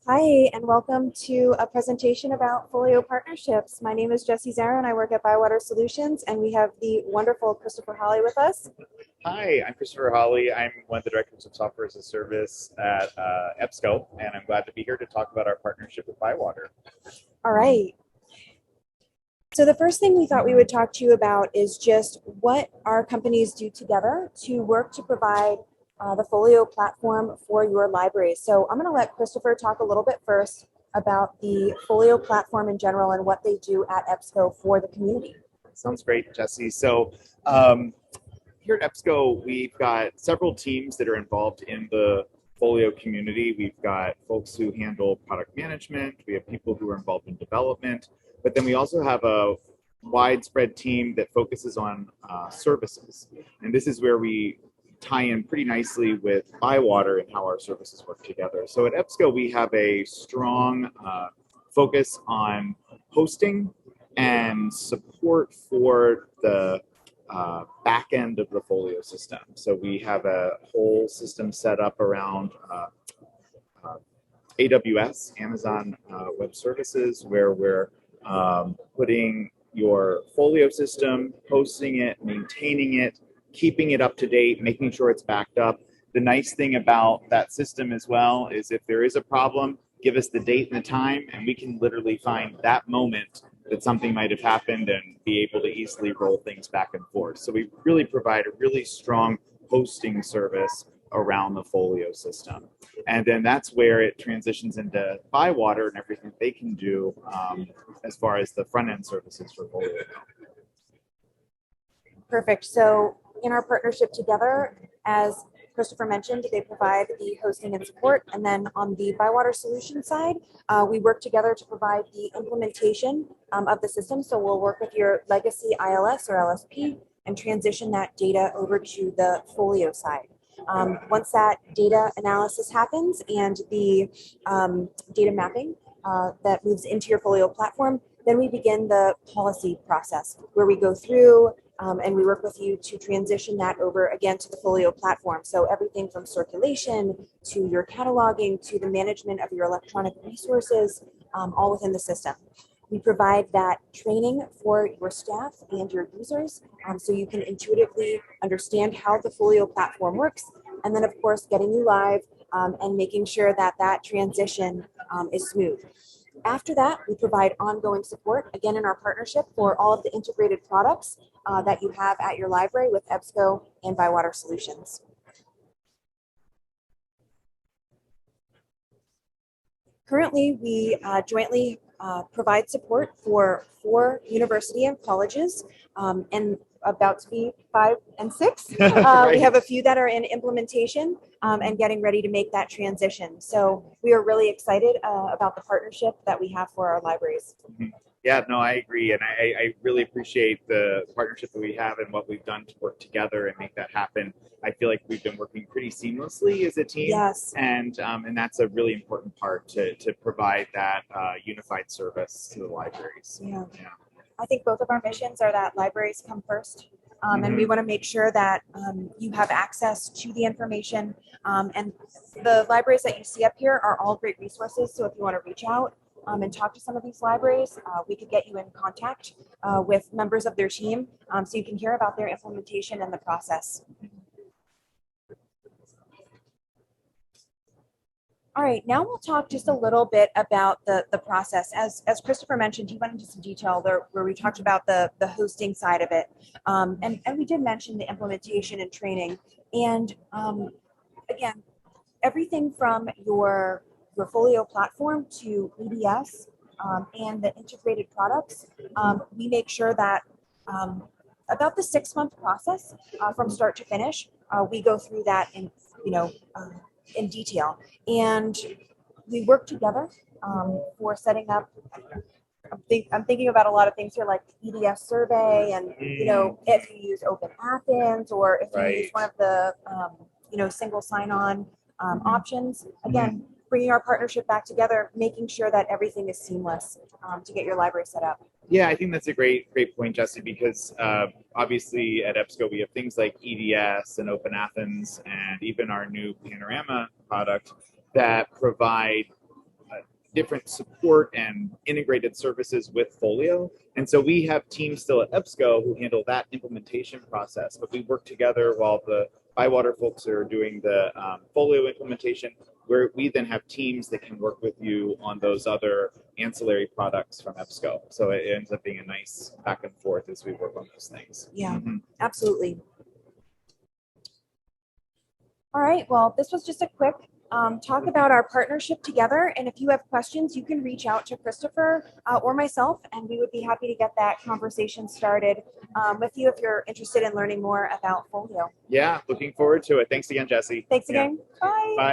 Hi, and welcome to a presentation about Folio partnerships. My name is Jessie Zarin. I work at ByWater Solutions, and we have the wonderful Christopher Holly with us. Hi, I'm Christopher Holly. I'm one of the directors of software as a service at EBSCO, and I'm glad to be here to talk about our partnership with ByWater. All right. So the first thing we thought we would talk to you about is just what our companies do together to work to provide the Folio platform for your library. So I'm going to let Christopher talk a little bit first about the Folio platform in general and what they do at EBSCO for the community. Sounds great, Jessie. So here at EBSCO, we've got several teams that are involved in the Folio community. We've got folks who handle product management. We have people who are involved in development. But then we also have a widespread team that focuses on services. And this is where we tie in pretty nicely with ByWater and how our services work together. So at EBSCO, we have a strong focus on hosting and support for the back end of the Folio system. So we have a whole system set up around AWS, Amazon Web Services, where we're putting your Folio system, hosting it, maintaining it, keeping it up to date, making sure it's backed up. The nice thing about that system as well is if there is a problem, give us the date and the time, and we can literally find that moment that something might have happened and be able to easily roll things back and forth. So we really provide a really strong hosting service around the Folio system. And then that's where it transitions into ByWater and everything they can do as far as the front-end services for Folio. Perfect. So in our partnership together, as Christopher mentioned, they provide the hosting and support. And then on the ByWater solution side, we work together to provide the implementation of the system. So we'll work with your legacy ILS or LSP and transition that data over to the Folio side. Once that data analysis happens and the data mapping that moves into your Folio platform, then we begin the policy process where we go through and we work with you to transition that over again to the Folio platform. So everything from circulation to your cataloging to the management of your electronic resources, all within the system. We provide that training for your staff and your users so you can intuitively understand how the Folio platform works. And then, of course, getting you live and making sure that that transition is smooth. After that, we provide ongoing support, again, in our partnership for all of the integrated products that you have at your library with EBSCO and ByWater Solutions. Currently, we jointly provide support for 4 university and colleges and about to be 5 and 6. Right. We have a few that are in implementation and getting ready to make that transition. So we are really excited about the partnership that we have for our libraries. Yeah, no, I agree. And I really appreciate the partnership that we have and what we've done to work together and make that happen. I feel like we've been working pretty seamlessly as a team. Yes. And that's a really important part to provide that unified service to the libraries. Yeah. I think both of our missions are that libraries come first. And we want to make sure that you have access to the information. And the libraries that you see up here are all great resources. So if you want to reach out and talk to some of these libraries, we could get you in contact with members of their team so you can hear about their implementation and the process. All right, now we'll talk just a little bit about the process. As Christopher mentioned, he went into some detail there where we talked about the hosting side of it. And we did mention the implementation and training. And again, everything from your Folio platform to EBS and the integrated products, we make sure that about the 6-month process from start to finish, we go through that in, in detail. And we work together for setting up, I'm thinking about a lot of things here like EDS survey and, if you use Open Athens or if you use one of the, single sign-on options. Again, bringing our partnership back together, making sure that everything is seamless to get your library set up. Yeah, I think that's a great point, Jesse, because obviously at EBSCO we have things like EDS and Open Athens and even our new Panorama product that provide different support and integrated services with Folio. And so we have teams still at EBSCO who handle that implementation process, but we work together while the ByWater folks are doing the Folio implementation, where we then have teams that can work with you on those other ancillary products from EBSCO. So it ends up being a nice back and forth as we work on those things. Yeah, absolutely. All right, well, this was just a quick talk about our partnership together. And if you have questions, you can reach out to Christopher or myself, and we would be happy to get that conversation started with you if you're interested in learning more about Folio. Yeah, looking forward to it. Thanks again, Jesse. Thanks again. Bye. Bye.